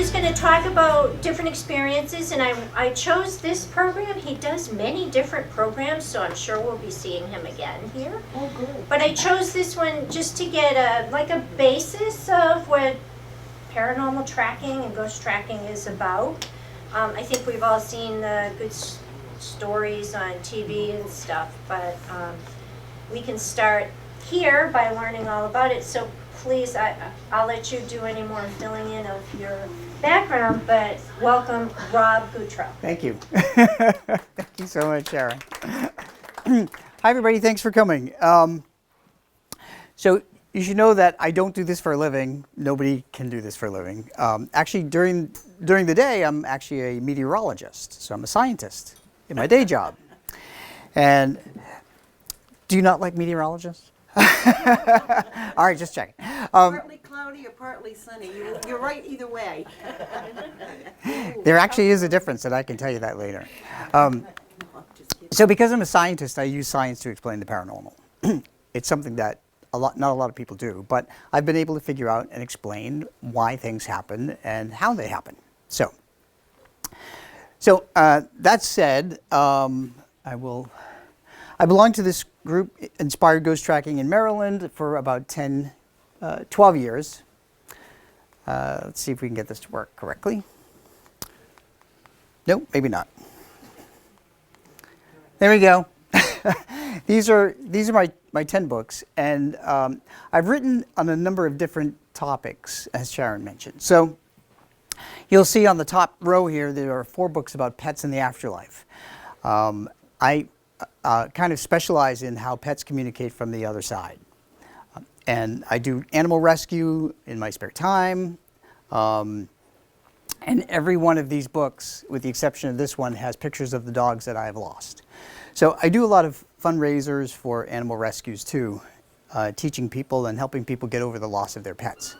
just going to talk about different experiences, and I chose this program. He does many different programs, so I'm sure we'll be seeing him again here. Oh, good. But I chose this one just to get a basis of what paranormal tracking and ghost tracking is about. I think we've all seen the good stories on TV and stuff, but we can start here by learning all about it. So please, I'll let you do any more filling in of your background, but welcome, Rob Gutro. Thank you. Thank you so much, Sharon. Hi, everybody. Thanks for coming. So you should know that I don't do this for a living. Nobody can do this for a living. Actually, during the day, I'm actually a meteorologist, so I'm a scientist in my day job. And do you not like meteorologists? All right, just checking. Partly cloudy or partly sunny. You're right either way. There actually is a difference, and I can tell you that later. So because I'm a scientist, I use science to explain the paranormal. It's something that not a lot of people do, but I've been able to figure out and explain why things happen and how they happen. So that said, I belong to this group, Inspired Ghost Tracking in Maryland, for about 12 years. Let's see if we can get this to work correctly. Nope, maybe not. There we go. These are my 10 books, and I've written on a number of different topics, as Sharon mentioned. So you'll see on the top row here, there are 4 books about pets in the afterlife. I kind of specialize in how pets communicate from the other side. And I do animal rescue in my spare time. And every one of these books, with the exception of this one, has pictures of the dogs that I have lost. So I do a lot of fundraisers for animal rescues too, teaching people and helping people get over the loss of their pets.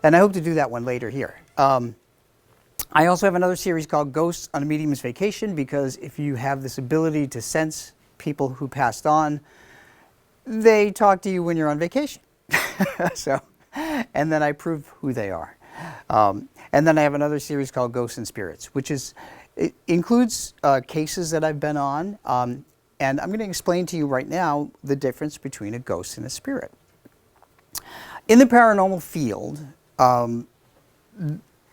And I hope to do that one later here. I also have another series called Ghosts on a Medium's Vacation, because if you have this ability to sense people who passed on, they talk to you when you're on vacation. And then I prove who they are. And then I have another series called Ghosts and Spirits, which includes cases that I've been on. And I'm going to explain to you right now the difference between a ghost and a spirit. In the paranormal field,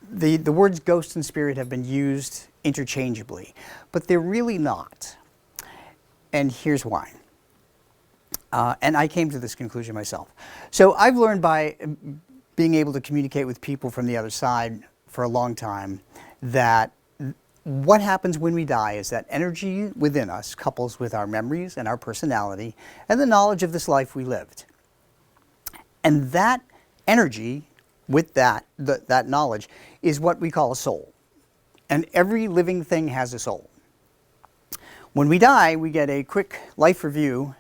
the words ghost and spirit have been used interchangeably, but they're really not. And here's why. And I came to this conclusion myself. So I've learned by being able to communicate with people from the other side for a long time that what happens when we die is that energy within us couples with our memories and our personality and the knowledge of this life we lived. And that energy with that knowledge is what we call a soul. And every living thing has a soul. When we die, we get a quick life review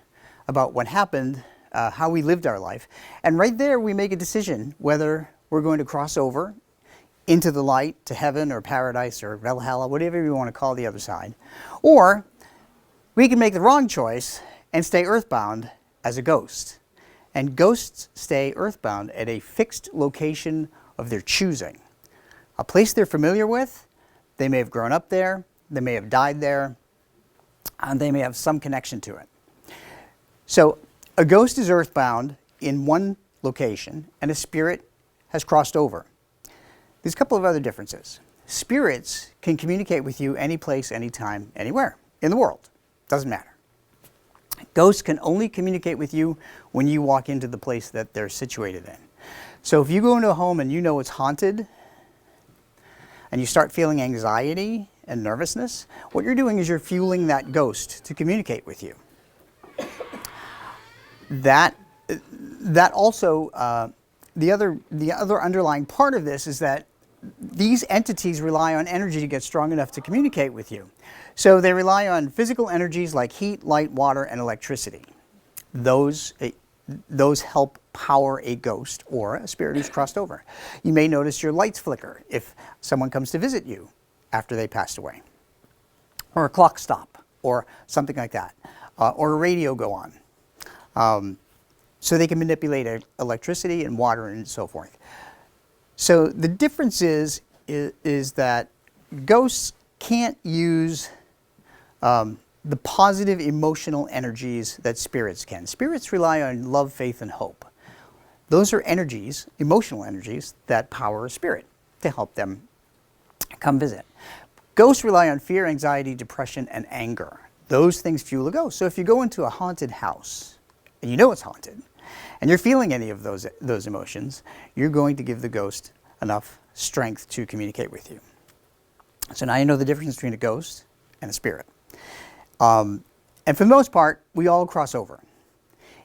about what happened, how we lived our life. And right there, we make a decision whether we're going to cross over into the light, to heaven or paradise or Valhalla, whatever you want to call the other side. Or we can make the wrong choice and stay earthbound as a ghost. And ghosts stay earthbound at a fixed location of their choosing. A place they're familiar with, they may have grown up there, they may have died there, and they may have some connection to it. So a ghost is earthbound in one location, and a spirit has crossed over. There's a couple of other differences. Spirits can communicate with you any place, anytime, anywhere in the world. Doesn't matter. Ghosts can only communicate with you when you walk into the place that they're situated in. So if you go into a home and you know it's haunted, and you start feeling anxiety and nervousness, what you're doing is you're fueling that ghost to communicate with you. That also, the other underlying part of this is that these entities rely on energy to get strong enough to communicate with you. So they rely on physical energies like heat, light, water, and electricity. Those help power a ghost or a spirit who's crossed over. You may notice your lights flicker if someone comes to visit you after they passed away, or a clock stop, or something like that, or a radio go on. So they can manipulate electricity and water and so forth. So the difference is is that ghosts can't use the positive emotional energies that spirits can. Spirits rely on love, faith, and hope. Those are energies, emotional energies, that power a spirit to help them come visit. Ghosts rely on fear, anxiety, depression, and anger. Those things fuel a ghost. So if you go into a haunted house, and you know it's haunted, and you're feeling any of those emotions, you're going to give the ghost enough strength to communicate with you. So now you know the difference between a ghost and a spirit. And for the most part, we all cross over.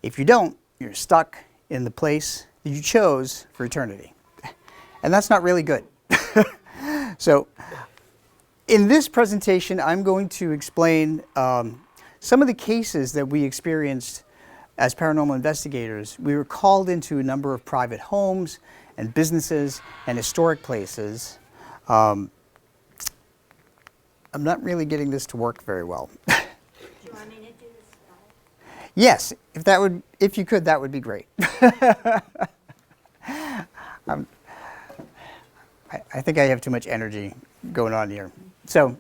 If you don't, you're stuck in the place that you chose for eternity. And that's not really good. So in this presentation, I'm going to explain some of the cases that we experienced as paranormal investigators. We were called into a number of private homes and businesses and historic places. I'm not really getting this to work very well. Do you want me to do this? Yes, if you could, that would be great. I think I have too much energy going on here. So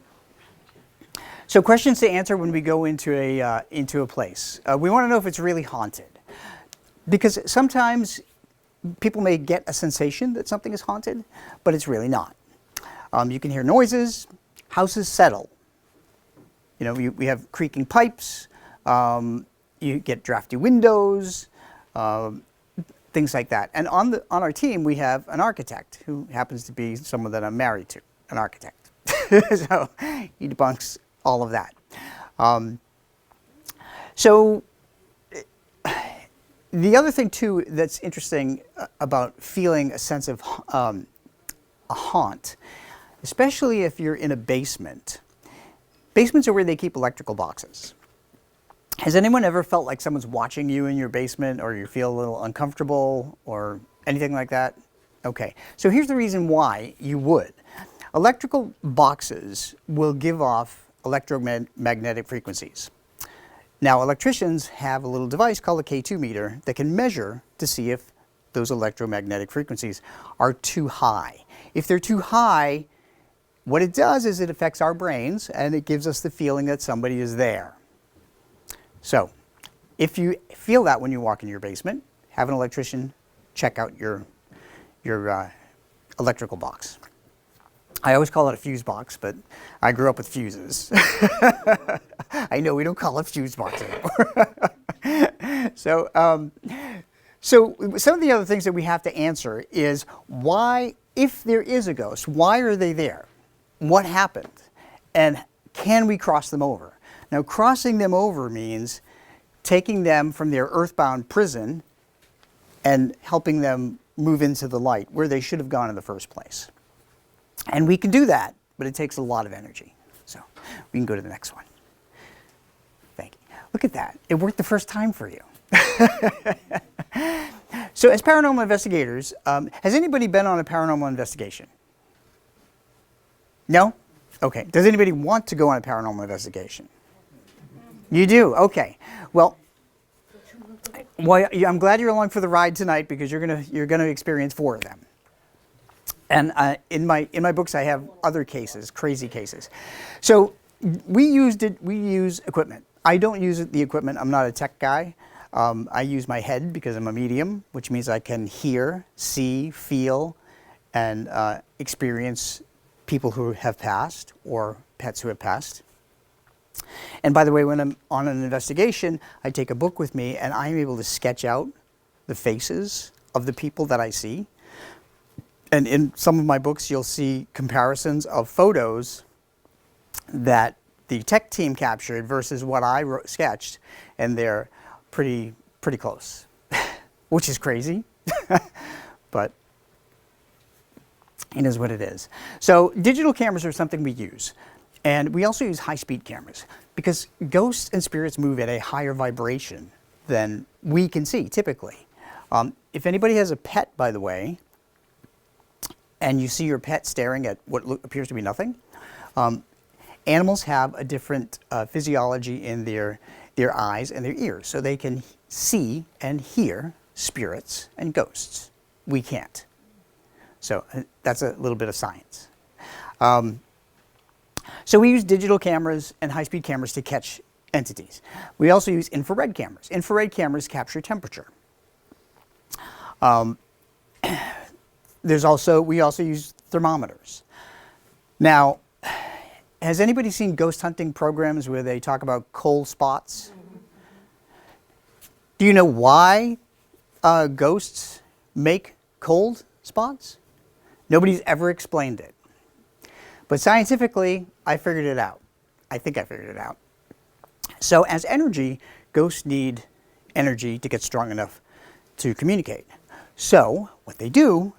questions to answer when we go into a place. We want to know if it's really haunted, because sometimes people may get a sensation that something is haunted, but it's really not. You can hear noises, houses settle. You know, we have creaking pipes. You get drafty windows, things like that. And on our team, we have an architect who happens to be someone that I'm married to, an architect. So he debunks all of that. So the other thing too that's interesting about feeling a sense of a haunt, especially if you're in a basement. Basements are where they keep electrical boxes. Has anyone ever felt like someone's watching you in your basement, or you feel a little uncomfortable or anything like that? Okay, so here's the reason why you would. Electrical boxes will give off electromagnetic frequencies. Now, electricians have a little device called a K2 meter that can measure to see if those electromagnetic frequencies are too high. If they're too high, what it does is it affects our brains and it gives us the feeling that somebody is there. So, if you feel that when you walk in your basement, have an electrician check out your electrical box. I always call it a fuse box, but I grew up with fuses. I know we don't call it fuse box anymore. So some of the other things that we have to answer is why, if there is a ghost, why are they there? What happened? And can we cross them over? Now, crossing them over means taking them from their earthbound prison and helping them move into the light where they should have gone in the first place. And we can do that, but it takes a lot of energy. So we can go to the next one. Thank you. Look at that. It worked the first time for you. So as paranormal investigators, has anybody been on a paranormal investigation? No? Okay. Does anybody want to go on a paranormal investigation? You do? Okay. Well, I'm glad you're along for the ride tonight, because you're gonna experience 4 of them. And in my books, I have other cases, crazy cases. So we use equipment. I don't use the equipment. I'm not a tech guy. I use my head because I'm a medium, which means I can hear, see, feel, and experience people who have passed or pets who have passed. And by the way, when I'm on an investigation, I take a book with me and I'm able to sketch out the faces of the people that I see. And in some of my books, you'll see comparisons of photos that the tech team captured versus what I sketched, and they're pretty close, which is crazy, but it is what it is. So digital cameras are something we use. And we also use high-speed cameras because ghosts and spirits move at a higher vibration than we can see typically. If anybody has a pet, by the way, and you see your pet staring at what appears to be nothing, animals have a different physiology in their eyes and their ears, so they can see and hear spirits and ghosts. We can't. So that's a little bit of science. So we use digital cameras and high-speed cameras to catch entities. We also use infrared cameras. Infrared cameras capture temperature. We also use thermometers. Now, has anybody seen ghost hunting programs where they talk about cold spots? Do you know why ghosts make cold spots? Nobody's ever explained it. But scientifically, I figured it out. I think I figured it out. So as energy, ghosts need energy to get strong enough to communicate. So what they do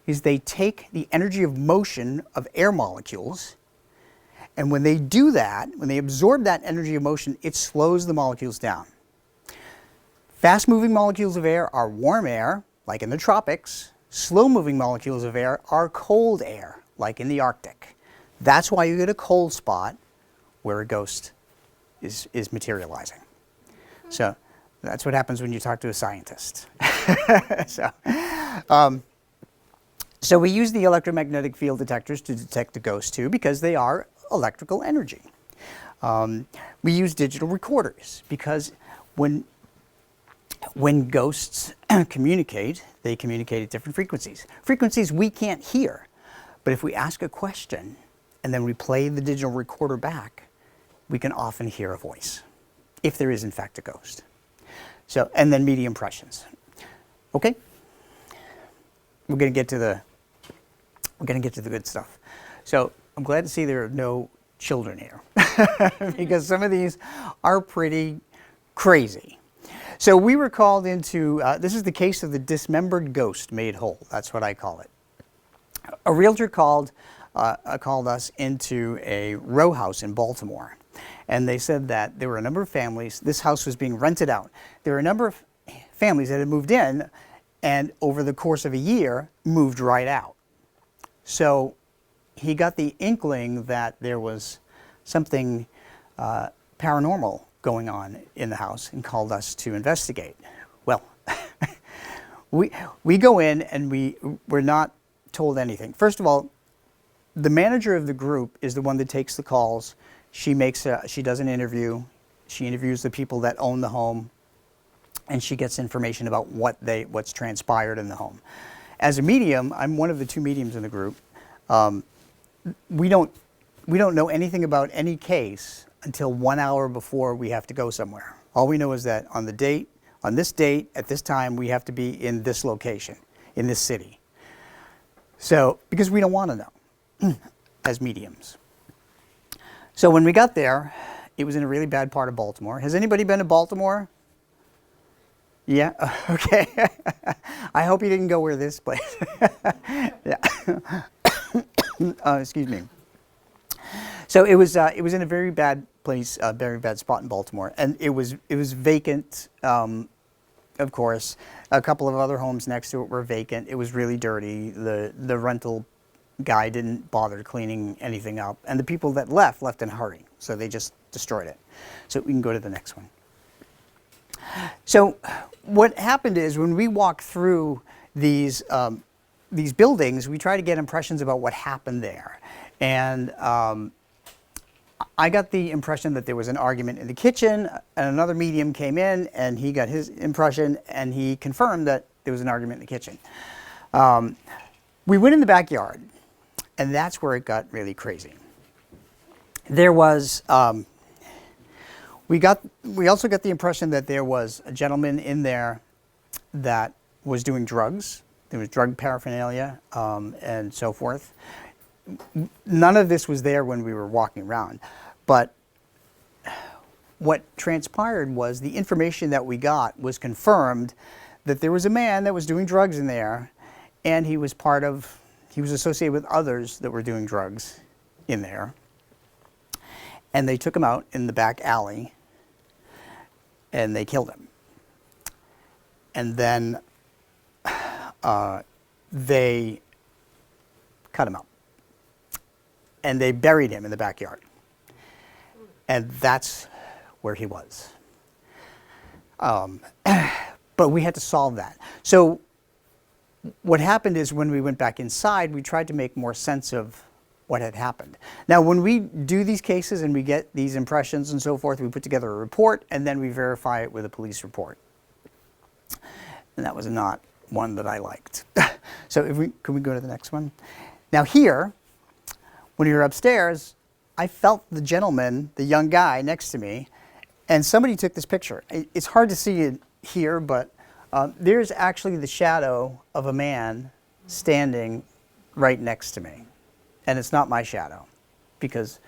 is they take the energy of motion of air molecules, and when they do that, when they absorb that energy of motion, it slows the molecules down. Fast-moving molecules of air are warm air, like in the tropics. Slow-moving molecules of air are cold air, like in the Arctic. That's why you get a cold spot where a ghost is materializing. So that's what happens when you talk to a scientist. So we use the electromagnetic field detectors to detect the ghosts too, because they are electrical energy. We use digital recorders because when ghosts communicate, they communicate at different frequencies. Frequencies we can't hear, but if we ask a question and then we play the digital recorder back, we can often hear a voice, if there is in fact a ghost. So, and then media impressions. Okay? We're going to get to the good stuff. So I'm glad to see there are no children here because some of these are pretty crazy. So we were called into, this is the case of the dismembered ghost made whole. That's what I call it. A realtor called us into a row house in Baltimore. And they said that there were a number of families, this house was being rented out. There were a number of families that had moved in and over the course of a year moved right out. So he got the inkling that there was something paranormal going on in the house and called us to investigate. Well, we go in and we're not told anything. First of all, the manager of the group is the one that takes the calls. She does an interview. She interviews the people that own the home, and she gets information about what's transpired in the home. As a medium, I'm one of the two mediums in the group. We don't know anything about any case until 1 hour before we have to go somewhere. All we know is that on this date, at this time, we have to be in this location, in this city. So, because we don't want to know as mediums. So when we got there, it was in a really bad part of Baltimore. Has anybody been to Baltimore? Yeah, okay. I hope you didn't go where this place. Yeah. Excuse me. So it was in a very bad place, a very bad spot in Baltimore, and it was vacant. Of course, a couple of other homes next to it were vacant. It was really dirty. The rental guy didn't bother cleaning anything up, and the people that left in a hurry, so they just destroyed it. So we can go to the next one. So what happened is when we walk through these buildings, we try to get impressions about what happened there, and I got the impression that there was an argument in the kitchen, and another medium came in, and he got his impression, and he confirmed that there was an argument in the kitchen. We went in the backyard, and that's where it got really crazy. There was, we also got the impression that there was a gentleman in there that was doing drugs. There was drug paraphernalia and so forth. None of this was there when we were walking around, but what transpired was the information that we got was confirmed that there was a man that was doing drugs in there, and he was associated with others that were doing drugs in there. And they took him out in the back alley and they killed him. And then they cut him up. And they buried him in the backyard. And that's where he was. But we had to solve that. So what happened is when we went back inside, we tried to make more sense of what had happened. Now, when we do these cases and we get these impressions and so forth, we put together a report and then we verify it with a police report. And that was not one that I liked. So can we go to the next one? Now here, when you're upstairs, I felt the gentleman, the young guy next to me, and somebody took this picture. It's hard to see it here, but there's actually the shadow of a man standing right next to me. And it's not my shadow, because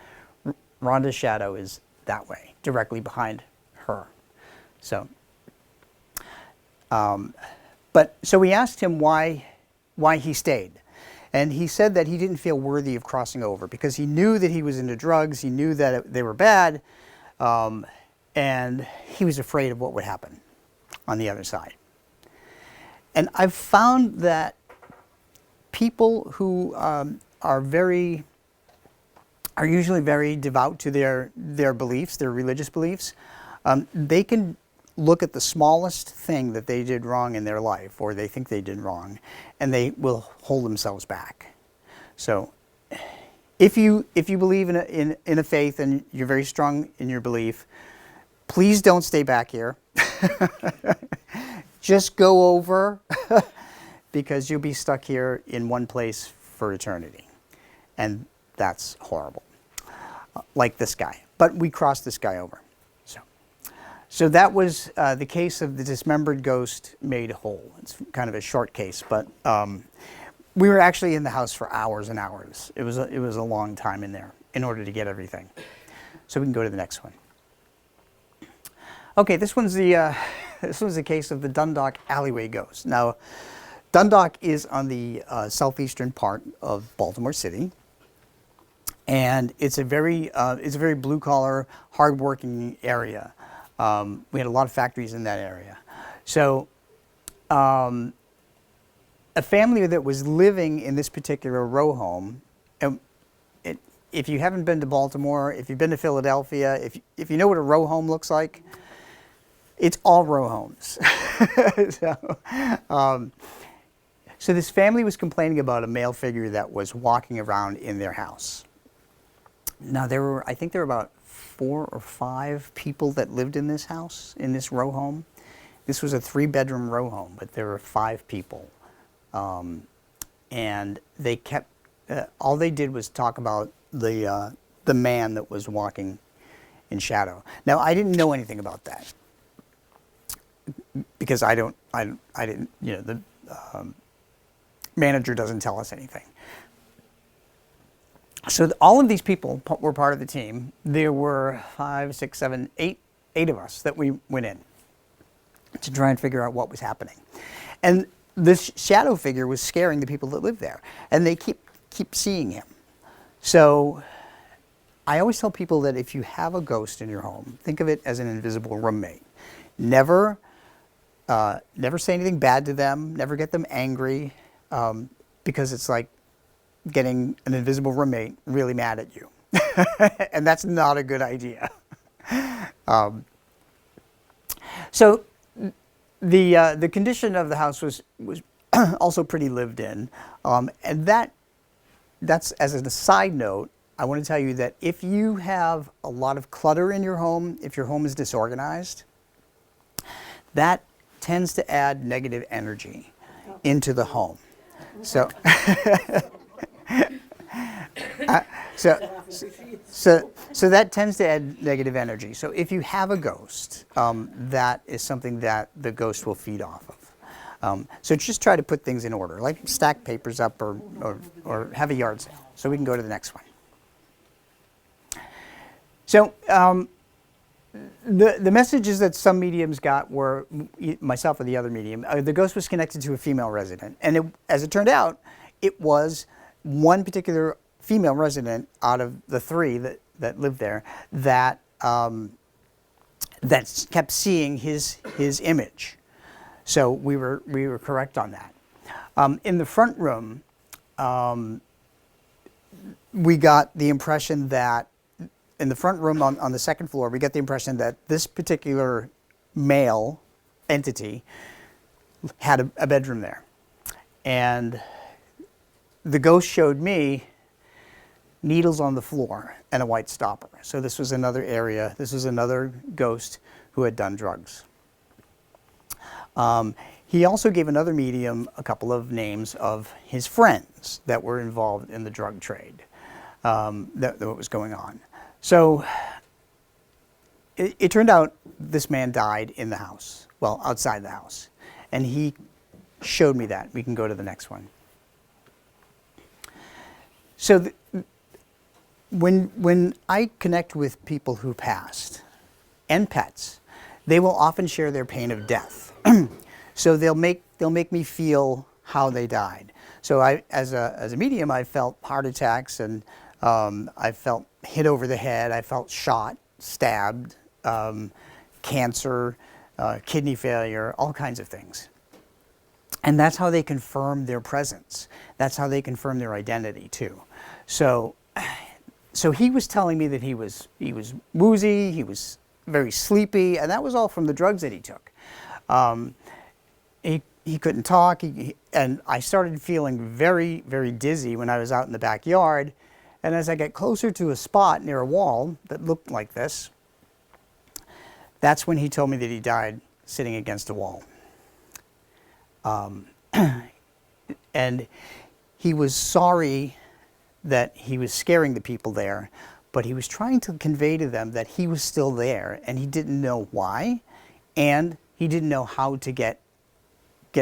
Rhonda's shadow is that way, directly behind her. So, so we asked him why he stayed. And he said that he didn't feel worthy of crossing over because he knew that he was into drugs, he knew that they were bad, and he was afraid of what would happen on the other side. And I've found that people who are usually very devout to their beliefs, their religious beliefs, they can look at the smallest thing that they did wrong in their life, or they think they did wrong, and they will hold themselves back. So if you believe in a faith and you're very strong in your belief, please don't stay back here. Just go over, because you'll be stuck here in one place for eternity. And that's horrible. Like this guy. But we crossed this guy over. So that was the case of the dismembered ghost made whole. It's kind of a short case, but we were actually in the house for hours and hours. It was a long time in there in order to get everything. So we can go to the next one. Okay, this one's the case of the Dundalk Alleyway ghost. Now, Dundalk is on the southeastern part of Baltimore City, and it's a very blue-collar, hard-working area. We had a lot of factories in that area. So a family that was living in this particular row home, and if you haven't been to Baltimore, if you've been to Philadelphia, if you know what a row home looks like, it's all row homes. So this family was complaining about a male figure that was walking around in their house. Now I think there were about 4 or 5 people that lived in this house, in this row home. This was a 3-bedroom row home, but there were 5 people. And they kept, all they did was talk about the man that was walking in shadow. Now, I didn't know anything about that, because I didn't, the manager doesn't tell us anything. So all of these people were part of the team. There were 5, 6, 7, 8 of us that we went in to try and figure out what was happening. And this shadow figure was scaring the people that lived there, and they keep seeing him. So I always tell people that if you have a ghost in your home, think of it as an invisible roommate. Never say anything bad to them. Never get them angry, because it's like getting an invisible roommate really mad at you. And that's not a good idea. So the condition of the house was also pretty lived in. And that's, as a side note, I want to tell you that if you have a lot of clutter in your home, if your home is disorganized, that tends to add negative energy into the home. So so that tends to add negative energy. So if you have a ghost, that is something that the ghost will feed off of. So just try to put things in order, like stack papers up or have a yard sale. So we can go to the next one. So the messages that some mediums got were, myself or the other medium, the ghost was connected to a female resident. And as it turned out, it was one particular female resident out of the 3 that lived there that kept seeing his image. So we were correct on that. In the front room, we got the impression that in the front room on the 2nd floor, we get the impression that this particular male entity had a bedroom there. And the ghost showed me needles on the floor, and a white stopper. So this was another area, this was another ghost who had done drugs. He also gave another medium a couple of names of his friends that were involved in the drug trade, that was going on. So it turned out this man died in the house, well, outside the house. And he showed me that. We can go to the next one. So when I connect with people who passed and pets, they will often share their pain of death. So they'll make me feel how they died. So as a medium, I felt heart attacks, and I felt hit over the head. I felt shot, stabbed, cancer, kidney failure, all kinds of things. And that's how they confirm their presence. That's how they confirm their identity too. So he was telling me that he was woozy, he was very sleepy, and that was all from the drugs that he took. He couldn't talk, and I started feeling very, very dizzy when I was out in the backyard. And as I get closer to a spot near a wall that looked like this, that's when he told me that he died sitting against a wall. And he was sorry that he was scaring the people there, but he was trying to convey to them that he was still there, and he didn't know why, and he didn't know how to get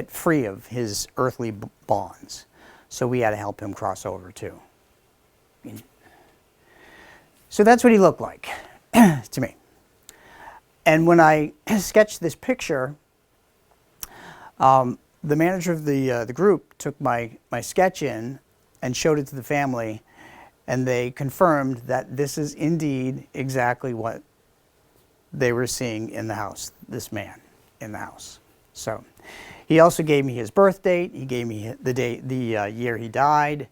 free of his earthly bonds. So we had to help him cross over too. So that's what he looked like to me. And when I sketched this picture, the manager of the group took my sketch in and showed it to the family, and they confirmed that this is indeed exactly what they were seeing in the house, this man in the house. So he also gave me his birth date. He gave me the year he died.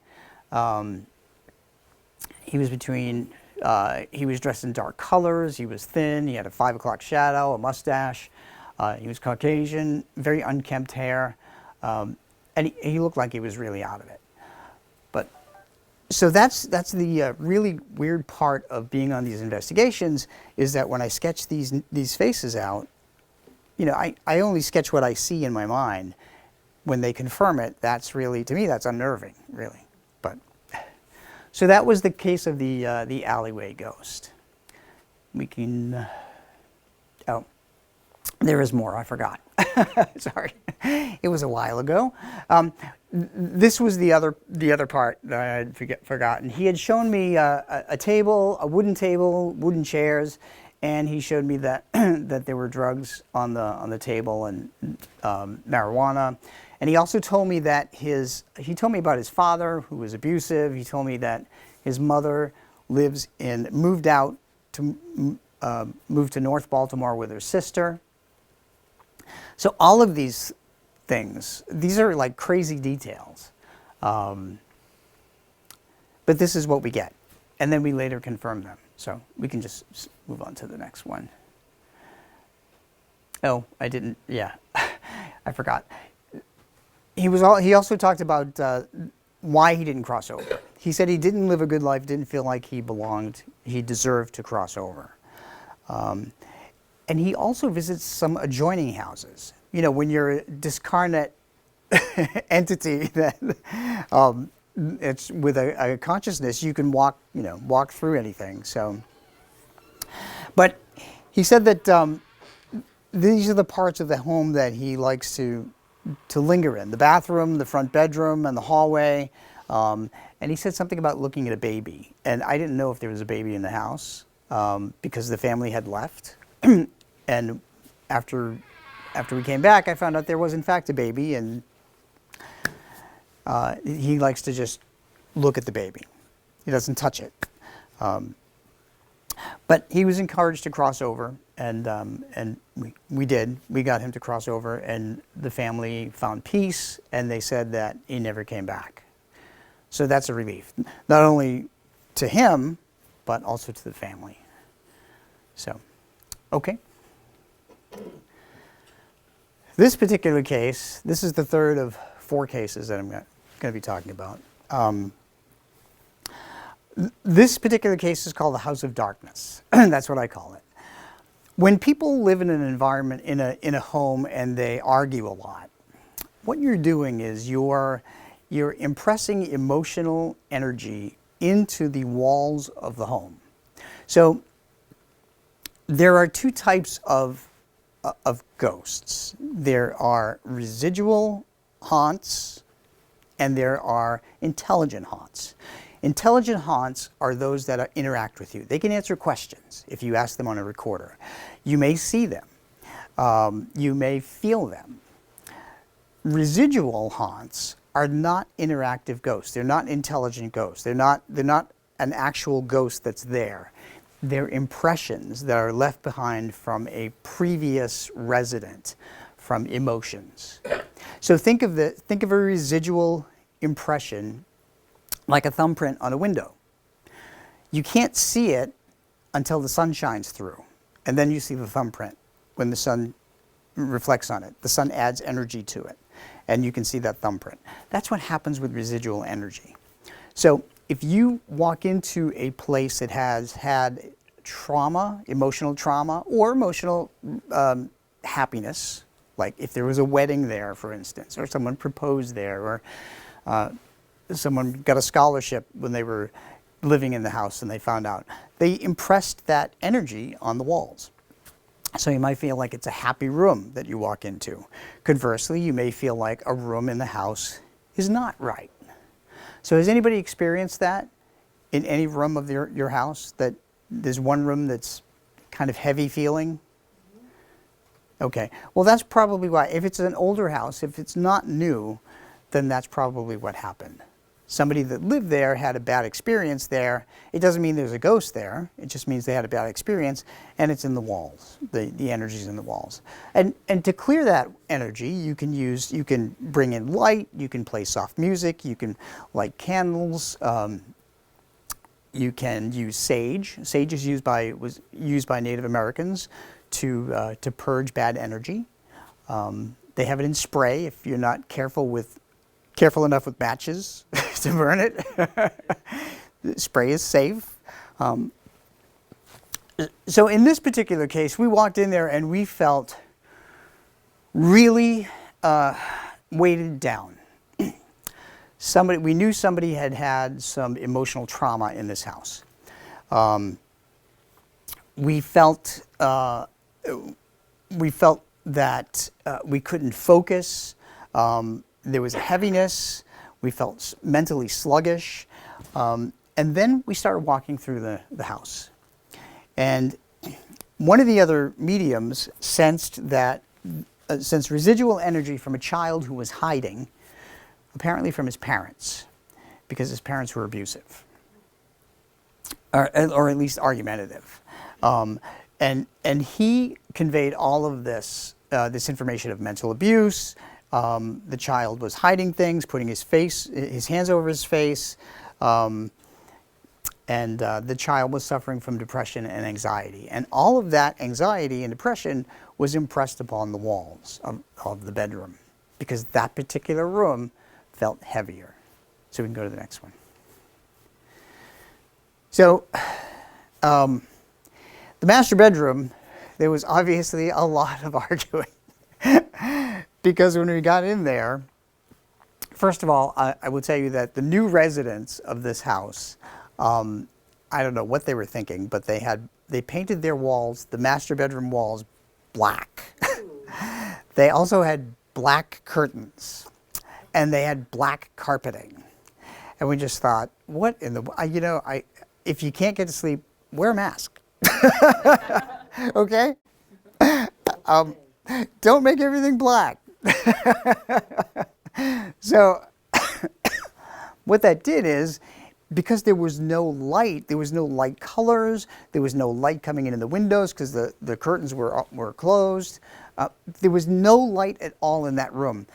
He was he was dressed in dark colors. He was thin. He had a 5 o'clock shadow, a mustache. He was Caucasian, very unkempt hair, and he looked like he was really out of it. But so that's the really weird part of being on these investigations, is that when I sketch these faces out, you know, I only sketch what I see in my mind. When they confirm it, that's really, to me, that's unnerving, really. But so that was the case of the Alleyway ghost. We can. Oh, there is more. I forgot. Sorry, it was a while ago. This was the other part that I had forgotten. He had shown me a table, a wooden table, wooden chairs, and he showed me that that there were drugs on the table and marijuana. And he also told me that he told me about his father, who was abusive. He told me that his mother moved to North Baltimore with her sister. So all of these things, these are like crazy details. But this is what we get. And then we later confirm them. So we can just move on to the next one. Oh, I didn't, yeah, I forgot. He also talked about why he didn't cross over. He said he didn't live a good life, didn't feel like he belonged, he deserved to cross over. And he also visits some adjoining houses. You know, when you're a discarnate entity that it's with a consciousness, you can walk through anything. So, but he said that these are the parts of the home that he likes to linger in: the bathroom, the front bedroom, and the hallway. And he said something about looking at a baby, and I didn't know if there was a baby in the house because the family had left. And after we came back, I found out there was in fact a baby, and he likes to just look at the baby. He doesn't touch it. But he was encouraged to cross over, and we did. We got him to cross over, and the family found peace, and they said that he never came back. So that's a relief, not only to him, but also to the family. So, okay. This particular case, this is the third of 4 cases that I'm going to be talking about. This particular case is called the House of Darkness. That's what I call it. When people live in an environment, in a home, and they argue a lot, what you're doing is you're impressing emotional energy into the walls of the home. So there are two types of ghosts. There are residual haunts and there are intelligent haunts. Intelligent haunts are those that interact with you. They can answer questions if you ask them on a recorder. You may see them. You may feel them. Residual haunts are not interactive ghosts. They're not intelligent ghosts. They're not an actual ghost that's there. They're impressions that are left behind from a previous resident, from emotions. So think of a residual impression like a thumbprint on a window. You can't see it until the sun shines through, and then you see the thumbprint when the sun reflects on it. The sun adds energy to it, and you can see that thumbprint. That's what happens with residual energy. So if you walk into a place that has had trauma, emotional trauma, or emotional happiness, like if there was a wedding there, for instance, or someone proposed there, or someone got a scholarship when they were living in the house and they found out, they impressed that energy on the walls. So you might feel like it's a happy room that you walk into. Conversely, you may feel like a room in the house is not right. So has anybody experienced that in any room of your house, that there's one room that's kind of heavy feeling? Okay, well that's probably why. If it's an older house, if it's not new, then that's probably what happened. Somebody that lived there had a bad experience there. It doesn't mean there's a ghost there. It just means they had a bad experience, and it's in the walls. The energy's in the walls. And to clear that energy, you can bring in light. You can play soft music. You can light candles. You can use sage. Sage was used by Native Americans to purge bad energy. They have it in spray if you're not careful enough with matches to burn it. Spray is safe. So in this particular case, we walked in there and we felt really weighted down. We knew somebody had had some emotional trauma in this house. We felt that we couldn't focus. There was a heaviness. We felt mentally sluggish. And then we started walking through the house. And one of the other mediums sensed residual energy from a child who was hiding, apparently from his parents, because his parents were abusive, or at least argumentative. And he conveyed all of this information of mental abuse. The child was hiding things, putting his hands over his face, and the child was suffering from depression and anxiety. And all of that anxiety and depression was impressed upon the walls of the bedroom, because that particular room felt heavier. So we can go to the next one. So the master bedroom, there was obviously a lot of arguing. Because when we got in there, first of all, I will tell you that the new residents of this house, I don't know what they were thinking, but they painted their walls, the master bedroom walls, black. They also had black curtains, and they had black carpeting. And we just thought, what in the, if you can't get to sleep, wear a mask. Okay? Don't make everything black. So what that did is, because there was no light colors, there was no light coming in the windows because the curtains were closed. There was no light at all in that room.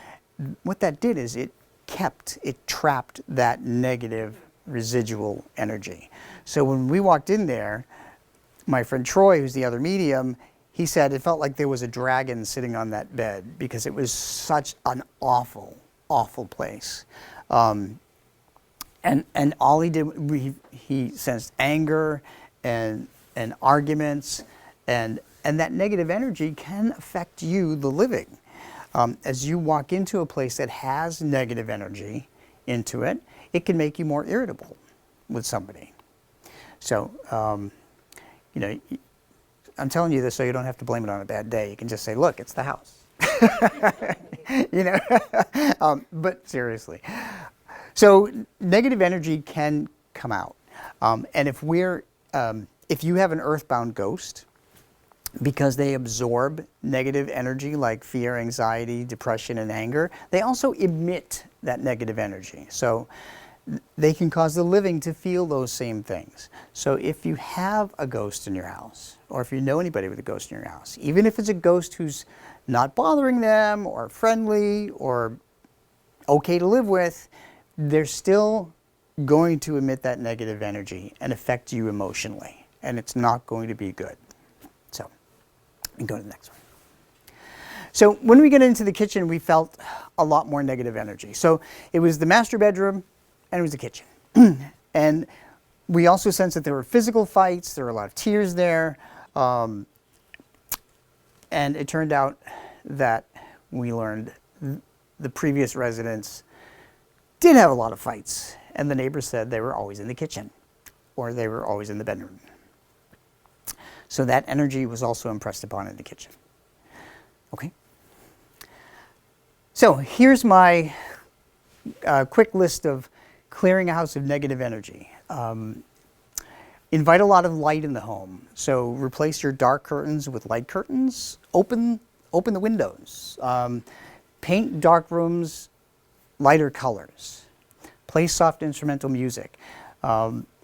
What that did is it trapped that negative residual energy. So when we walked in there, my friend Troy, who's the other medium, he said it felt like there was a dragon sitting on that bed because it was such an awful, awful place. And all he did, he sensed anger and arguments, and that negative energy can affect you, the living. As you walk into a place that has negative energy into it, it can make you more irritable with somebody. So, you know, I'm telling you this so you don't have to blame it on a bad day. You can just say, look, it's the house. You know, but seriously. So negative energy can come out. And if you have an earthbound ghost, because they absorb negative energy like fear, anxiety, depression, and anger, they also emit that negative energy. So they can cause the living to feel those same things. So if you have a ghost in your house, or if you know anybody with a ghost in your house, even if it's a ghost who's not bothering them, or friendly, or okay to live with, they're still going to emit that negative energy and affect you emotionally. And it's not going to be good. So, we can go to the next one. So when we get into the kitchen, we felt a lot more negative energy. So it was the master bedroom and it was the kitchen. And we also sensed that there were physical fights, there were a lot of tears there. And it turned out that we learned the previous residents did have a lot of fights. And the neighbors said they were always in the kitchen or they were always in the bedroom. So that energy was also impressed upon in the kitchen. Okay. So here's my quick list of clearing a house of negative energy. Invite a lot of light in the home. So replace your dark curtains with light curtains. Open the windows. Paint dark rooms lighter colors. Play soft instrumental music.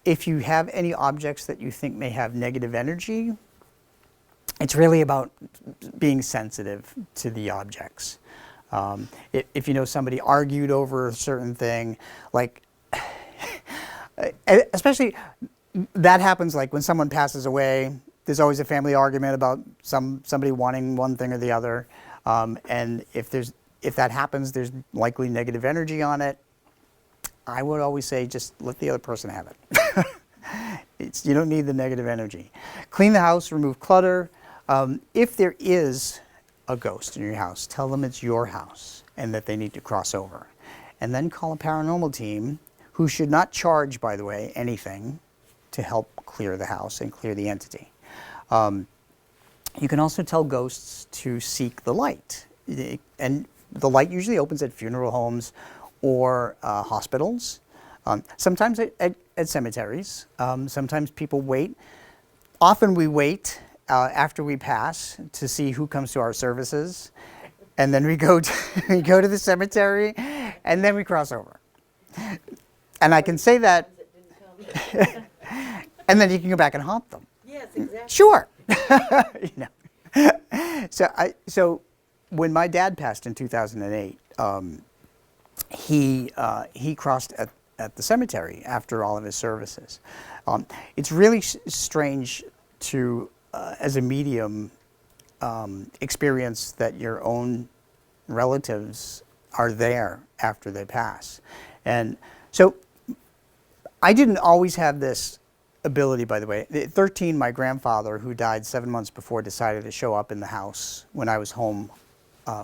If you have any objects that you think may have negative energy, it's really about being sensitive to the objects. If you know somebody argued over a certain thing, like, especially that happens like when someone passes away, there's always a family argument about somebody wanting one thing or the other. And if that happens, there's likely negative energy on it. I would always say just let the other person have it. You don't need the negative energy. Clean the house, remove clutter. If there is a ghost in your house, tell them it's your house and that they need to cross over. And then call a paranormal team, who should not charge, by the way, anything to help clear the house and clear the entity. You can also tell ghosts to seek the light. And the light usually opens at funeral homes or hospitals, sometimes at cemeteries. Sometimes people wait. Often we wait after we pass to see who comes to our services. And then we go to the cemetery and then we cross over. And I can say that, and then you can go back and haunt them. Yes, exactly. Sure. You know. So when my dad passed in 2008, he crossed at the cemetery after all of his services. It's really strange to, as a medium, experience that your own relatives are there after they pass. And so I didn't always have this ability, by the way. At 13, my grandfather, who died 7 months before, decided to show up in the house when I was home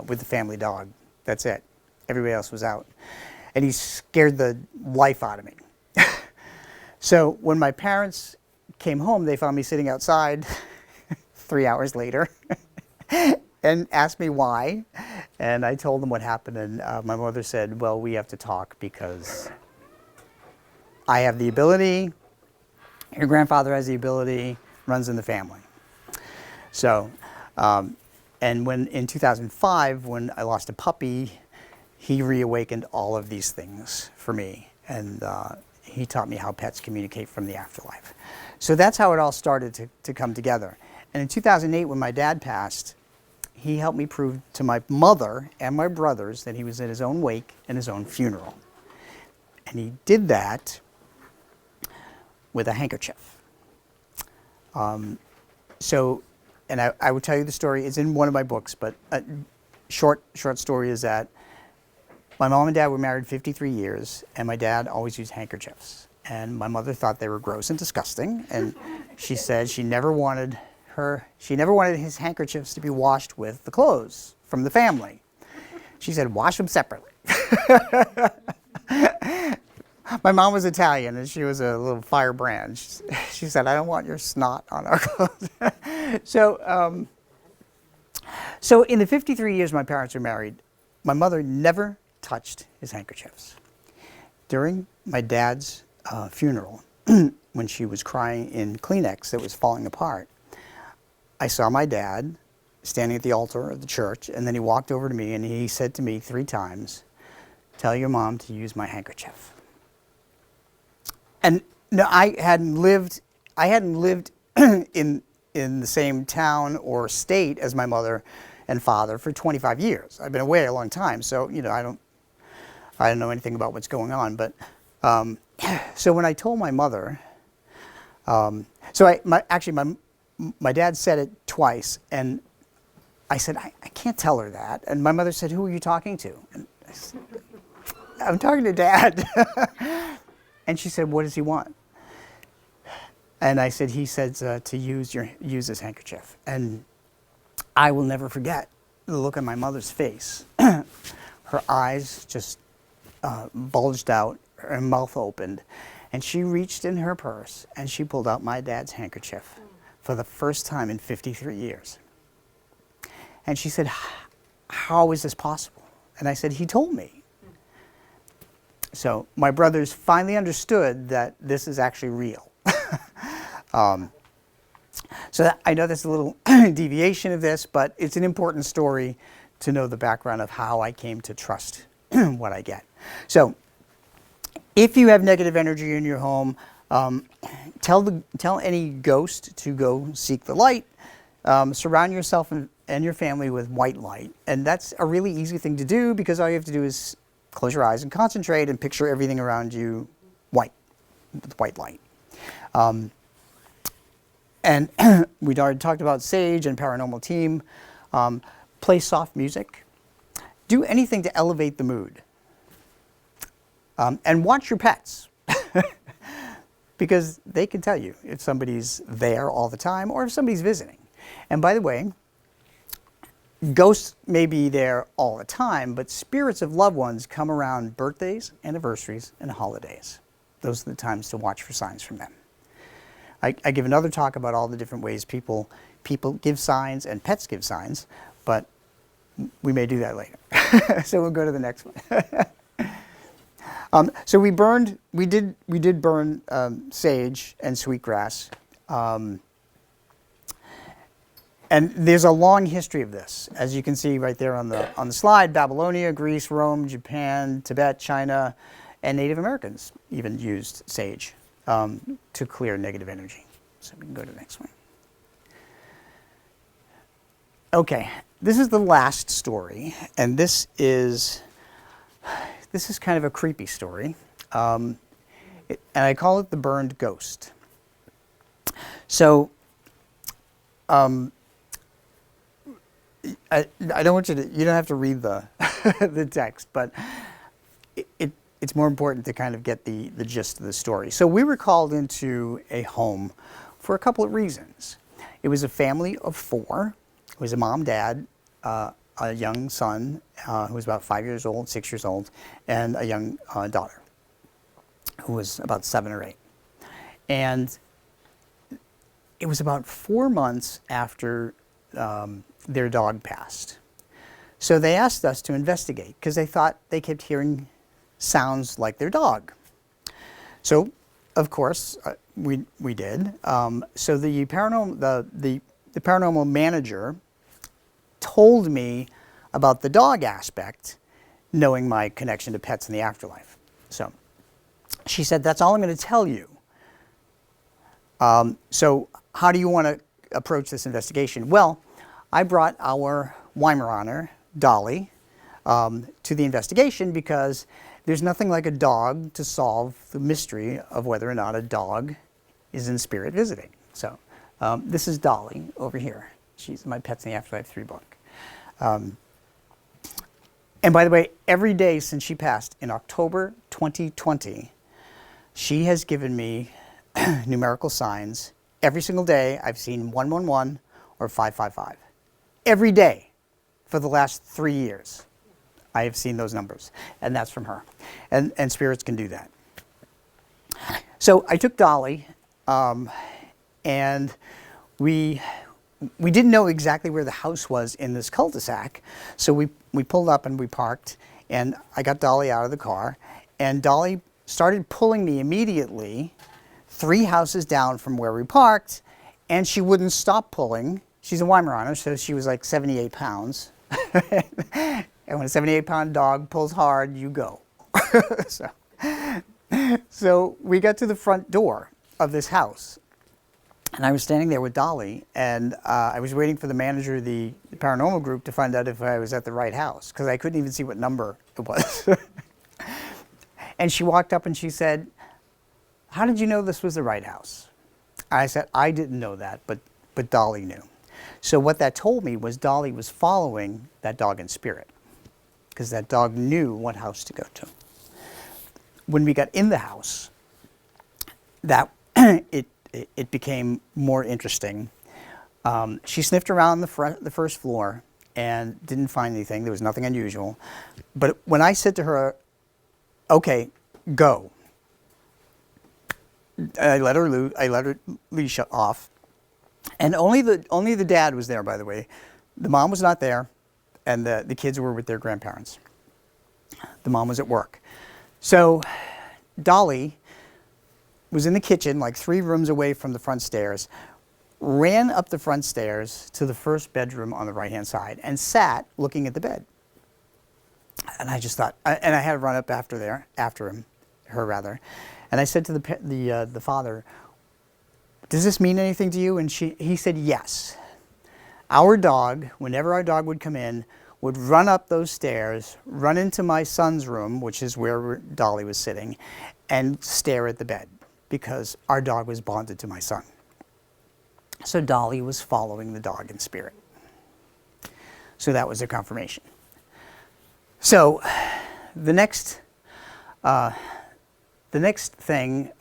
with the family dog. That's it. Everybody else was out. And he scared the life out of me. So when my parents came home, they found me sitting outside 3 hours later and asked me why. And I told them what happened. And my mother said, well, we have to talk because I have the ability, your grandfather has the ability, runs in the family. So, and when in 2005, when I lost a puppy, he reawakened all of these things for me. And he taught me how pets communicate from the afterlife. So that's how it all started to come together. And in 2008, when my dad passed, he helped me prove to my mother and my brothers that he was at his own wake and his own funeral. And he did that with a handkerchief. And I would tell you the story. It's in one of my books, but a short story is that My mom and dad were married 53 years, and my dad always used handkerchiefs. And my mother thought they were gross and disgusting, and she said she never wanted his handkerchiefs to be washed with the clothes from the family. She said, wash them separately. My mom was Italian, and she was a little firebrand. She said, I don't want your snot on our clothes. So in the 53 years my parents were married, my mother never touched his handkerchiefs. During my dad's funeral, when she was crying in Kleenex that was falling apart, I saw my dad standing at the altar of the church, and then he walked over to me and he said to me 3 times, tell your mom to use my handkerchief. And no, I hadn't lived in the same town or state as my mother and father for 25 years. I've been away a long time, so I don't know anything about what's going on. But so when I told my mother, my dad said it twice, and I said, I can't tell her that. And my mother said, who are you talking to? And I said, I'm talking to Dad. And she said, what does he want? And I said, he said to use his handkerchief. And I will never forget the look on my mother's face. Her eyes just bulged out, her mouth opened, and she reached in her purse and she pulled out my dad's handkerchief for the first time in 53 years. And she said, how is this possible? And I said, he told me. So my brothers finally understood that this is actually real. I know that's a little deviation of this, but it's an important story to know the background of how I came to trust what I get. So if you have negative energy in your home, tell any ghost to go seek the light. Surround yourself and your family with white light. And that's a really easy thing to do, because all you have to do is close your eyes and concentrate and picture everything around you white, with white light. And we'd already talked about sage and paranormal team. Play soft music. Do anything to elevate the mood. And watch your pets. Because they can tell you if somebody's there all the time or if somebody's visiting. And by the way, ghosts may be there all the time, but spirits of loved ones come around birthdays, anniversaries, and holidays. Those are the times to watch for signs from them. I give another talk about all the different ways people give signs and pets give signs, but we may do that later. So we'll go to the next one. So we did burn sage and sweetgrass. And there's a long history of this, as you can see right there on the slide. Babylonia, Greece, Rome, Japan, Tibet, China, and Native Americans even used sage to clear negative energy. So we can go to the next one. Okay, this is the last story, and this is kind of a creepy story, and I call it the burned ghost. So. I don't want you don't have to read the the text, but it's more important to kind of get the gist of the story. So we were called into a home for a couple of reasons. It was a family of 4. It was a mom, dad, a young son who was about 5 years old, 6 years old, and a young daughter who was about 7 or 8. And it was about 4 months after their dog passed. So they asked us to investigate because they thought they kept hearing sounds like their dog. So, of course, we did. So the paranormal manager told me about the dog aspect, knowing my connection to pets in the afterlife. So she said, that's all I'm going to tell you. So how do you want to approach this investigation? Well, I brought our Weimaraner, Dolly, to the investigation because there's nothing like a dog to solve the mystery of whether or not a dog is in spirit visiting. So this is Dolly over here. She's my Pets in the Afterlife 3 book. And by the way, every day since she passed in October 2020, she has given me numerical signs. Every single day I've seen 111 or 555. Every day for the last 3 years I have seen those numbers, and that's from her. And spirits can do that. So I took Dolly, and we didn't know exactly where the house was in this cul-de-sac, so we pulled up and we parked, and I got Dolly out of the car, and Dolly started pulling me immediately 3 houses down from where we parked, and she wouldn't stop pulling. She's a Weimaraner, so she was like 78 pounds. And when a 78-pound dog pulls hard, you go. So we got to the front door of this house, and I was standing there with Dolly, and I was waiting for the manager of the paranormal group to find out if I was at the right house, because I couldn't even see what number it was. And she walked up and she said, "How did you know this was the right house?" I said, "I didn't know that, but Dolly knew." So what that told me was Dolly was following that dog in spirit, because that dog knew what house to go to. When we got in the house, that it became more interesting. She sniffed around the first floor and didn't find anything. There was nothing unusual. But when I said to her, "Okay, go," I let her leash off, and only the dad was there. By the way, the mom was not there, and the kids were with their grandparents. The mom was at work. So Dolly was in the kitchen, like 3 rooms away from the front stairs, ran up the front stairs to the first bedroom on the right-hand side, and sat looking at the bed. And I just thought, and I had to run up after her, and I said to the father, "Does this mean anything to you?" And he said, "Yes. Our dog, whenever our dog would come in, would run up those stairs, run into my son's room," which is where Dolly was sitting, "and stare at the bed, because our dog was bonded to my son." So Dolly was following the dog in spirit. So that was their confirmation. So the next thing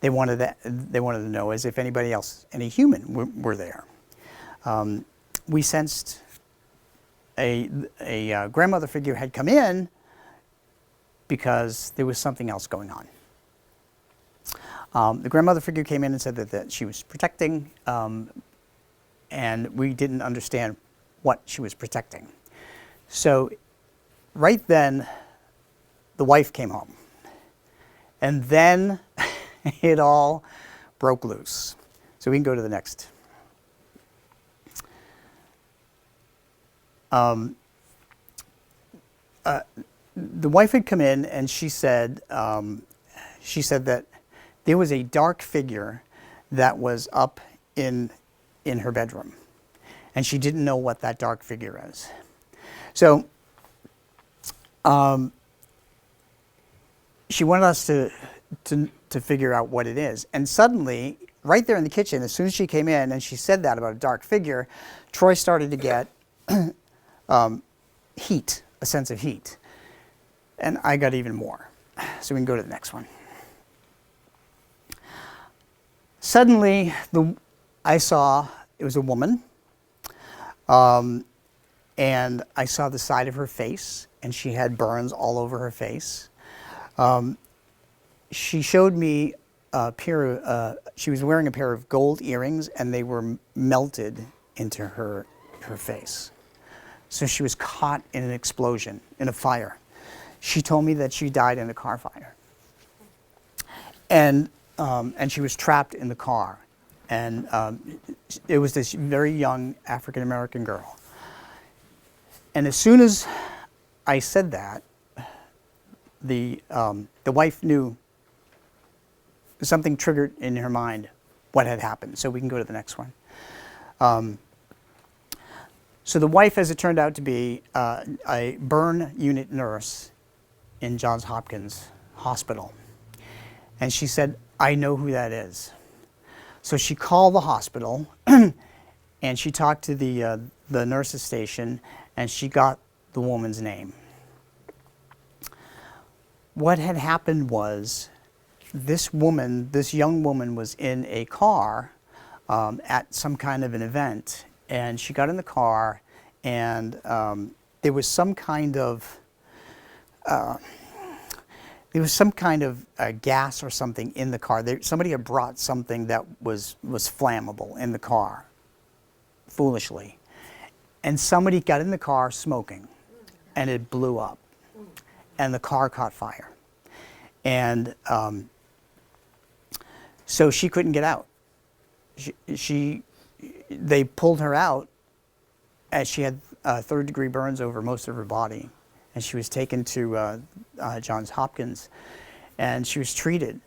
they wanted to know is if anybody else, any human, were there. We sensed a grandmother figure had come in because there was something else going on. The grandmother figure came in and said that she was protecting, and we didn't understand what she was protecting. So right then, the wife came home, and then it all broke loose. So we can go to the next. The wife had come in, and she said that there was a dark figure that was up in her bedroom, and she didn't know what that dark figure is. So she wanted us to figure out what it is. And suddenly, right there in the kitchen, as soon as she came in and she said that about a dark figure, Troy started to get heat, a sense of heat. And I got even more. So we can go to the next one. Suddenly, I saw it was a woman, and I saw the side of her face, and she had burns all over her face. She showed me she was wearing a pair of gold earrings, and they were melted into her face. So she was caught in an explosion, in a fire. She told me that she died in a car fire. And she was trapped in the car. And it was this very young African-American girl. And as soon as I said that, the wife knew something triggered in her mind what had happened. So we can go to the next one. So the wife, as it turned out to be, a burn unit nurse in Johns Hopkins Hospital. And she said, "I know who that is." So she called the hospital, and she talked to the nurse's station, and she got the woman's name. What had happened was this young woman was in a car at some kind of an event, and she got in the car, and there was some kind of gas or something in the car. Somebody had brought something that was flammable in the car, foolishly. And somebody got in the car smoking, and it blew up, and the car caught fire. And so she couldn't get out. They pulled her out as she had third-degree burns over most of her body. And she was taken to Johns Hopkins, and she was treated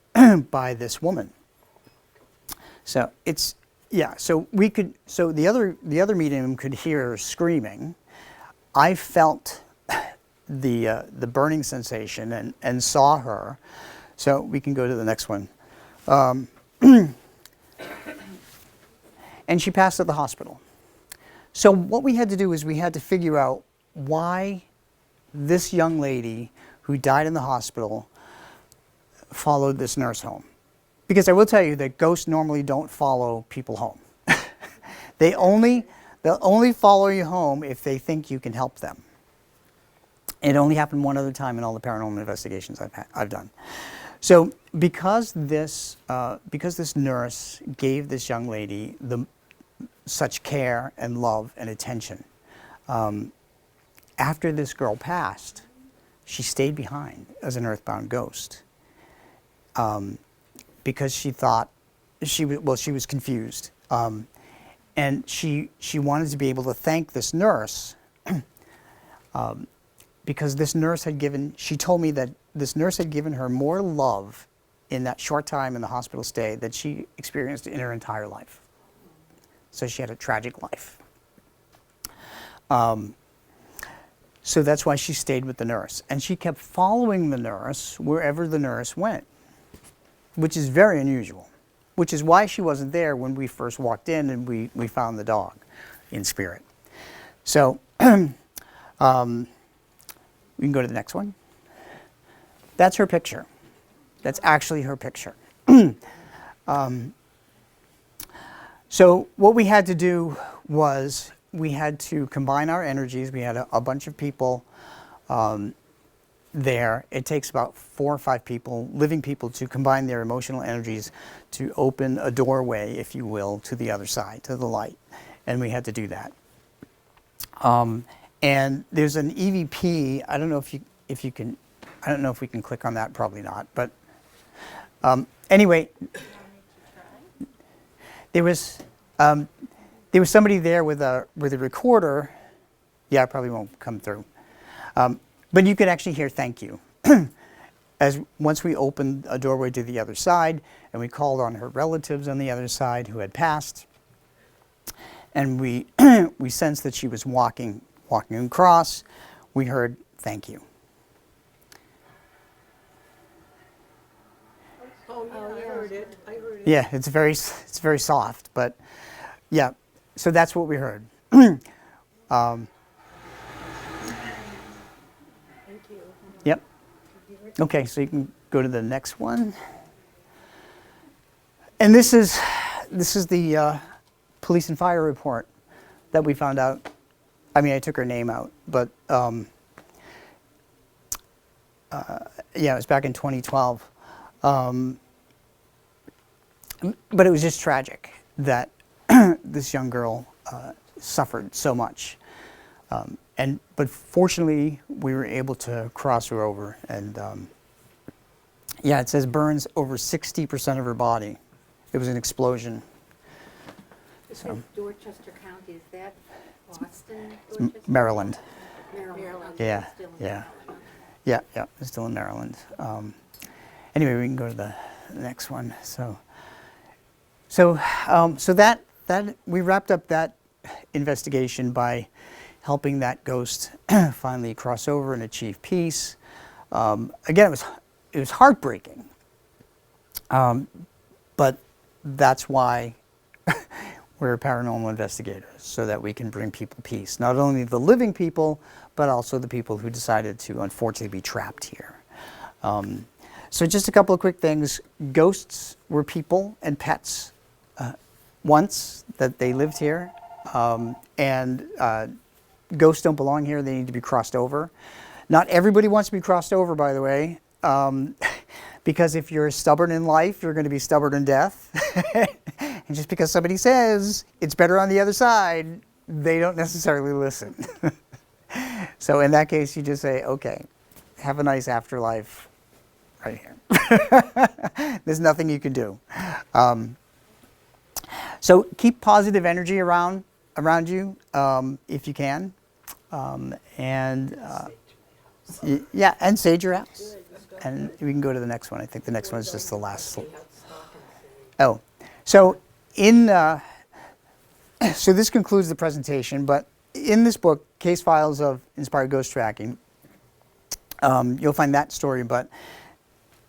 by this woman. So it's, yeah, so the other medium could hear her screaming. I felt the burning sensation and saw her. So we can go to the next one. And she passed at the hospital. So what we had to do is we had to figure out why this young lady who died in the hospital followed this nurse home. Because I will tell you that ghosts normally don't follow people home. They'll only follow you home if they think you can help them. It only happened one other time in all the paranormal investigations I've done. So because this nurse gave this young lady such care and love and attention, after this girl passed, she stayed behind as an earthbound ghost because she thought she was confused, and she wanted to be able to thank this nurse because this nurse had given. She told me that this nurse had given her more love in that short time in the hospital stay that she experienced in her entire life. So she had a tragic life. So that's why she stayed with the nurse. And she kept following the nurse wherever the nurse went, which is very unusual, which is why she wasn't there when we first walked in and we found the dog in spirit. So we can go to the next one. That's her picture. That's actually her picture. So what we had to do was we had to combine our energies. We had a bunch of people there. It takes about 4 or 5 people, living people, to combine their emotional energies to open a doorway, if you will, to the other side, to the light. And we had to do that. And there's an EVP. I don't know if you can. I don't know if we can click on that. Probably not. But anyway, there was somebody there with a recorder. Yeah, it probably won't come through. But you could actually hear "thank you" as once we opened a doorway to the other side, and we called on her relatives on the other side who had passed, and we we sensed that she was walking across. We heard "thank you." Oh, yeah, I heard it. Yeah, it's very soft, but yeah. So that's what we heard. Thank you. Yep. Okay, so you can go to the next one. And this is the police and fire report that we found out. I mean, I took her name out, but yeah, it was back in 2012. But it was just tragic that this young girl suffered so much. But fortunately, we were able to cross her over. And yeah, it says burns over 60% of her body. It was an explosion. It says Dorchester County. Is that Boston? It's Maryland. Maryland. Yeah, Still in yeah. Maryland. Yeah, it's still in Maryland. Anyway, we can go to the next one. So that we wrapped up that investigation by helping that ghost finally cross over and achieve peace. Again, it was heartbreaking, but that's why We're paranormal investigators so that we can bring people peace. Not only the living people, but also the people who decided to unfortunately be trapped here. So just a couple of quick things. Ghosts were people and pets once that they lived here. And ghosts don't belong here. They need to be crossed over. Not everybody wants to be crossed over, by the way. Because if you're stubborn in life, you're going to be stubborn in death. And just because somebody says it's better on the other side, they don't necessarily listen. So in that case, you just say, okay, have a nice afterlife right here. There's nothing you can do. So keep positive energy around you if you can. And sage your house. And we can go to the next one. I think the next one is just the last. Oh, so so this concludes the presentation. But in this book, Case Files of Inspired Ghost Tracking, you'll find that story. But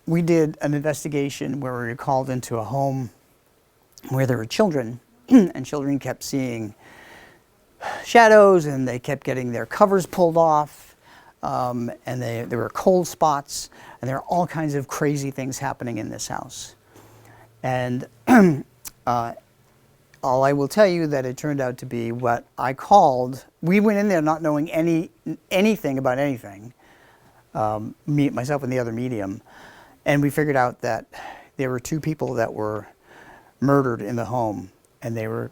we did an investigation where we were called into a home where there were children, and children kept seeing shadows, and they kept getting their covers pulled off. And there were cold spots, and there are all kinds of crazy things happening in this house. And all I will tell you that it turned out to be what I called, we went in there not knowing anything about anything, myself and the other medium, and we figured out that there were two people that were murdered in the home, and they were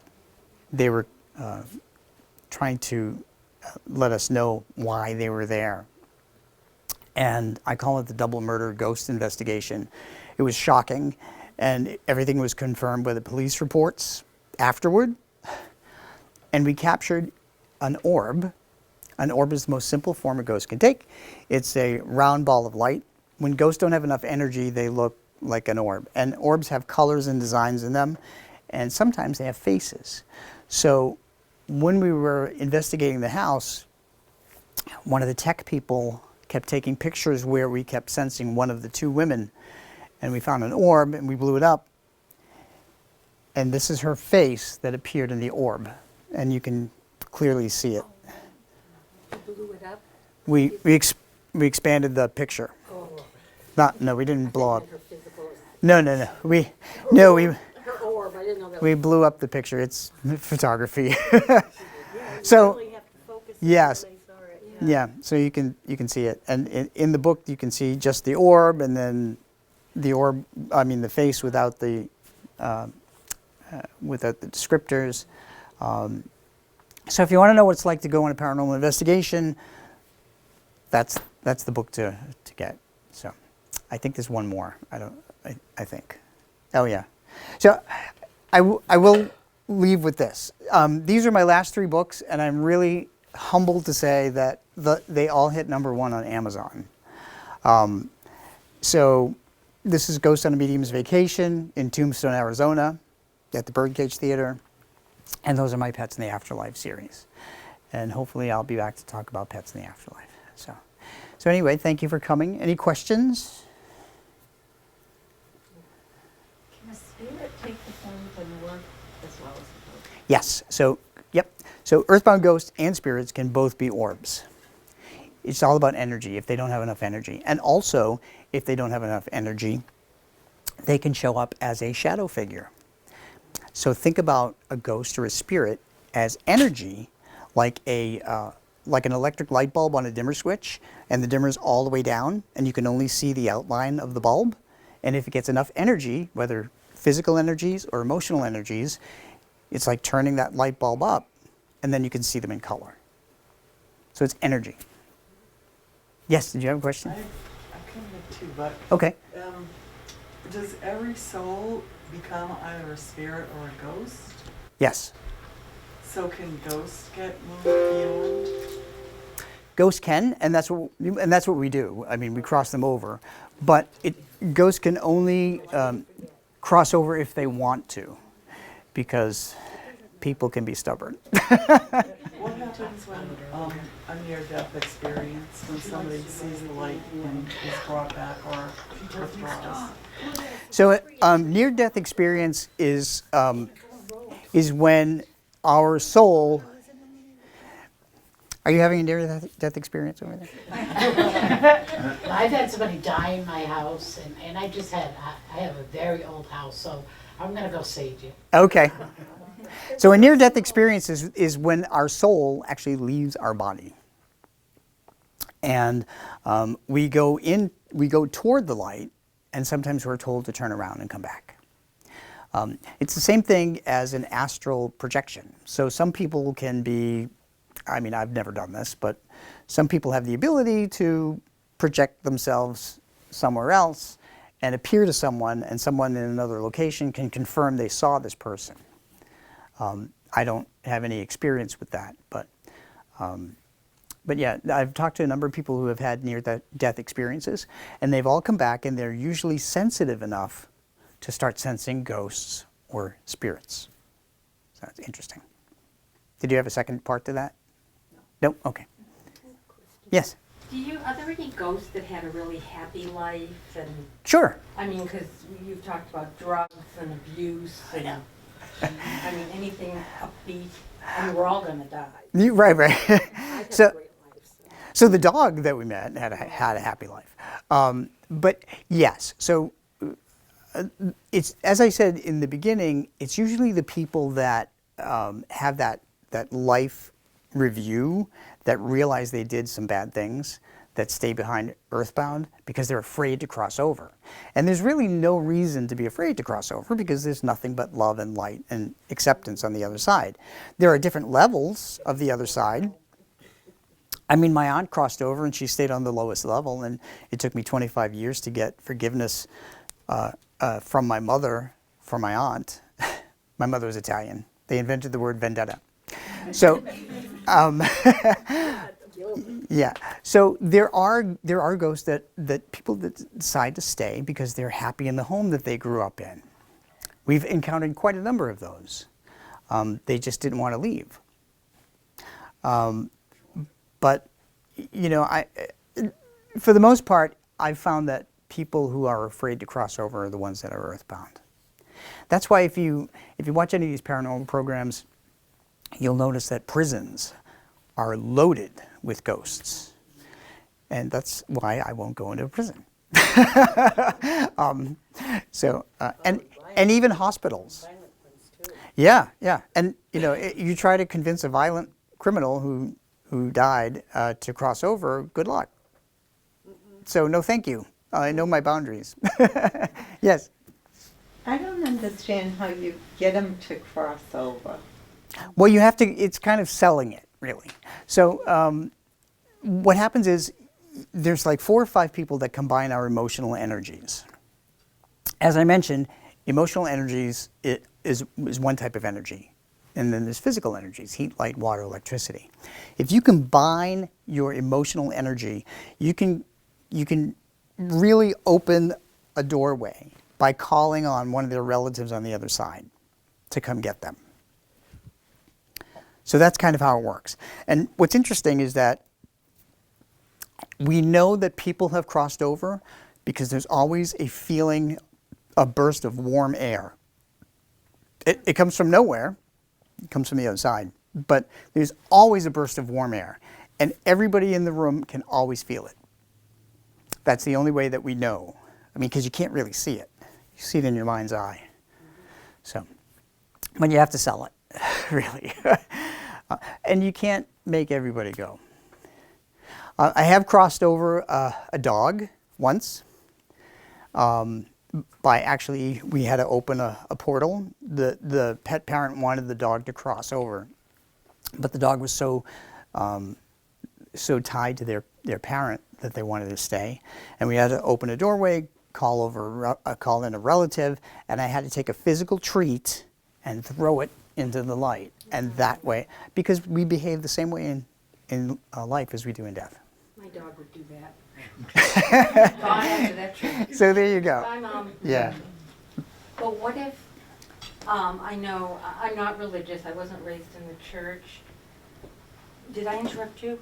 trying to let us know why they were there. And I call it the double murder ghost investigation. It was shocking, and everything was confirmed by the police reports afterward. And we captured an orb. An orb is the most simple form a ghost can take. It's a round ball of light. When ghosts don't have enough energy, they look like an orb. And orbs have colors and designs in them, and sometimes they have faces. So when we were investigating the house, one of the tech people kept taking pictures where we kept sensing one of the two women, and we found an orb, and we blew it up. And this is her face that appeared in the orb, and you can clearly see it. You blew it up? We expanded the picture. Oh. No, we didn't blow up. Her physical. No. We Her orb, I didn't know that. we blew up the picture. It's photography. So really have to focus yes. on where they saw it, Yeah, so you can see it, and in the book you can see just the orb, and then the face without the descriptors. So if you want to know what it's like to go on a paranormal investigation, that's the book to get. So I think there's one more. I think. Oh yeah. So I will leave with this. These are my last 3 books, and I'm really humbled to say that they all hit #1 on Amazon. So this is Ghost on a Medium's Vacation in Tombstone, Arizona, at the Birdcage Theater. And those are my Pets in the Afterlife series. And hopefully I'll be back to talk about pets in the afterlife. So anyway, thank you for coming. Any questions? Can a spirit take the form of an orb as well as a ghost? Yes. So, yep. So earthbound ghosts and spirits can both be orbs. It's all about energy if they don't have enough energy. And also, if they don't have enough energy, they can show up as a shadow figure. So think about a ghost or a spirit as energy, like an electric light bulb on a dimmer switch, and the dimmer's all the way down, and you can only see the outline of the bulb. And if it gets enough energy, whether physical energies or emotional energies, it's like turning that light bulb up, and then you can see them in color. So it's energy. Yes, did you have a question? I kind of have 2, but Okay. does every soul become either a spirit or a ghost? Yes. So can ghosts get moved beyond? Ghosts can, and that's what we do. I mean, we cross them over, but ghosts can only cross over if they want to, because people can be stubborn. What happens when a near-death experience, when somebody sees the light and is brought back or withdraws? So near-death experience is is when our soul. Are you having a near-death experience over there? I've had somebody die in my house, and I have a very old house, so I'm gonna go save you. Okay. So a near-death experience is when our soul actually leaves our body. And we go toward the light, and sometimes we're told to turn around and come back. It's the same thing as an astral projection. So some people can be, I mean, I've never done this, but some people have the ability to project themselves somewhere else and appear to someone, and someone in another location can confirm they saw this person. I don't have any experience with that, but yeah, I've talked to a number of people who have had near-death experiences, and they've all come back, and they're usually sensitive enough to start sensing ghosts or spirits. So that's interesting. Did you have a second part to that? No? Okay. Yes? Are there any ghosts that had a really happy life? And Sure. I mean, because you've talked about drugs and abuse and, I mean, anything upbeat. I mean, we're all gonna die. Right. I've had So- great lives. So the dog that we met had a happy life. But yes, so it's, as I said in the beginning, it's usually the people that have that life review, that realize they did some bad things, that stay behind earthbound because they're afraid to cross over. And there's really no reason to be afraid to cross over, because there's nothing but love and light and acceptance on the other side. There are different levels of the other side. I mean, my aunt crossed over and she stayed on the lowest level, and it took me 25 years to get forgiveness from my mother for my aunt. My mother was Italian. They invented the word vendetta. So, yeah. So there are ghosts that people that decide to stay because they're happy in the home that they grew up in. We've encountered quite a number of those. They just didn't want to leave. But you know, for the most part, I've found that people who are afraid to cross over are the ones that are earthbound. That's why if you watch any of these paranormal programs, you'll notice that prisons are loaded with ghosts. And that's why I won't go into a prison. And even hospitals. Yeah. And you know, you try to convince a violent criminal who died to cross over, good luck. So no thank you. I know my boundaries. Yes? I don't understand how you get them to cross over. Well, you have to, it's kind of selling it, really. So what happens is there's like 4 or 5 people that combine our emotional energies. As I mentioned, emotional energies is one type of energy. And then there's physical energies, heat, light, water, electricity. If you combine your emotional energy, you can really open a doorway by calling on one of their relatives on the other side to come get them. So that's kind of how it works. And what's interesting is that we know that people have crossed over because there's always a feeling, a burst of warm air. It comes from nowhere. It comes from the other side. But there's always a burst of warm air. And everybody in the room can always feel it. That's the only way that we know. I mean, because you can't really see it. You see it in your mind's eye. So, but you have to sell it, really. And you can't make everybody go. I have crossed over a dog once. By actually, we had to open a portal. The pet parent wanted the dog to cross over, but the dog was so tied to their parent that they wanted to stay, and we had to open a doorway, call in a relative, and I had to take a physical treat and throw it into the light, and that way, because we behave the same way in life as we do in death. My dog would do that. Gone after that trip. So there you go. Bye, Mom. Yeah. But what if, I know, I'm not religious, I wasn't raised in the church. Did I interrupt you?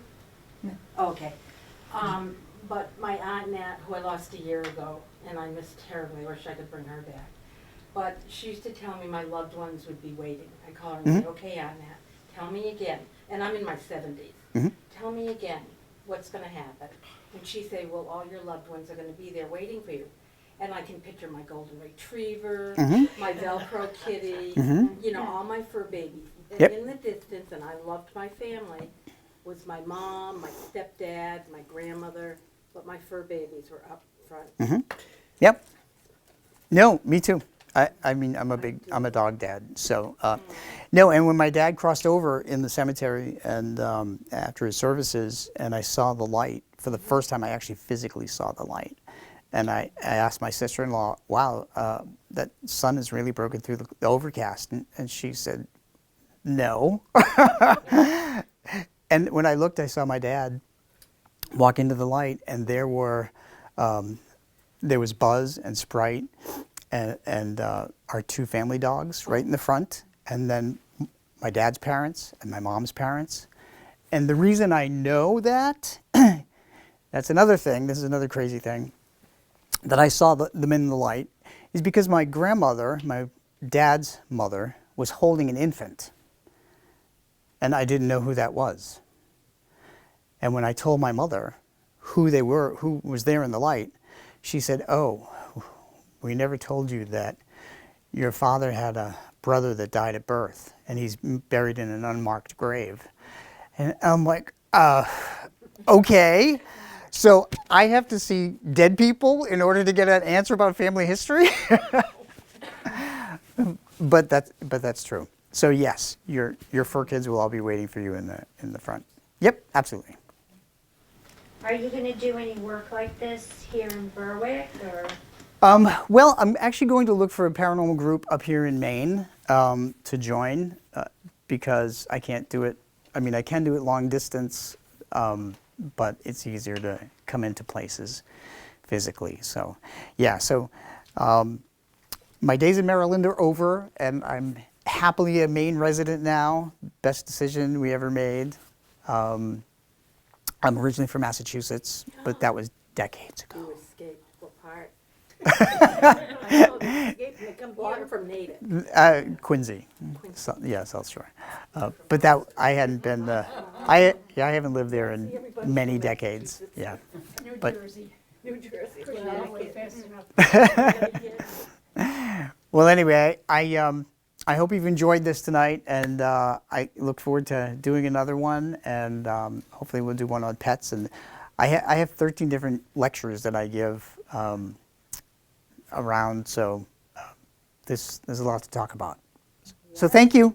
No. Okay. But my Aunt Nat, who I lost a year ago, and I miss terribly, I wish I could bring her back. But she used to tell me my loved ones would be waiting. I call her and say, okay, Annette, tell me again. And I'm in my 70s. Mhm. Tell me again what's going to happen. And she'd say, well, all your loved ones are going to be there waiting for you. And I can picture my golden retriever, my Velcro kitty, you know, all my fur babies. And Yep. in the distance, and I loved my family, was my mom, my stepdad, my grandmother, but my fur babies were up front. Yep. No, me too. I mean, I'm a dog dad. So, no, and when my dad crossed over in the cemetery and after his services, and I saw the light, for the first time I actually physically saw the light. And I asked my sister-in-law, wow, that sun has really broken through the overcast. And she said, no. And when I looked, I saw my dad walk into the light, and there was Buzz and Sprite and our two family dogs right in the front, and then my dad's parents and my mom's parents. And the reason I know that, that's another thing, this is another crazy thing, that I saw them in the light, is because my grandmother, my dad's mother, was holding an infant. And I didn't know who that was. And when I told my mother who they were, who was there in the light, she said, oh, we never told you that your father had a brother that died at birth, and he's buried in an unmarked grave. And I'm like, okay. So I have to see dead people in order to get an answer about family history? But that's true. So yes, your fur kids will all be waiting for you in the front. Yep, absolutely. Are you gonna do any work like this here in Berwick, or? Well, I'm actually going to look for a paranormal group up here in Maine to join because I can't do it. I mean, I can do it long distance, but it's easier to come into places physically. So, yeah. So, my days in Maryland are over, and I'm happily a Maine resident now. Best decision we ever made. I'm originally from Massachusetts, but that was decades ago. You escaped what part? I know, they escaped and they come here from native. Quincy. So, yeah, South Shore. But that I hadn't been. I haven't lived there in many decades. Yeah. New But- Jersey. New Jersey. Fast enough. Well, anyway, I hope you've enjoyed this tonight, and I look forward to doing another one, and hopefully we'll do one on pets. And I have 13 different lectures that I give around, so there's a lot to talk about. So thank you.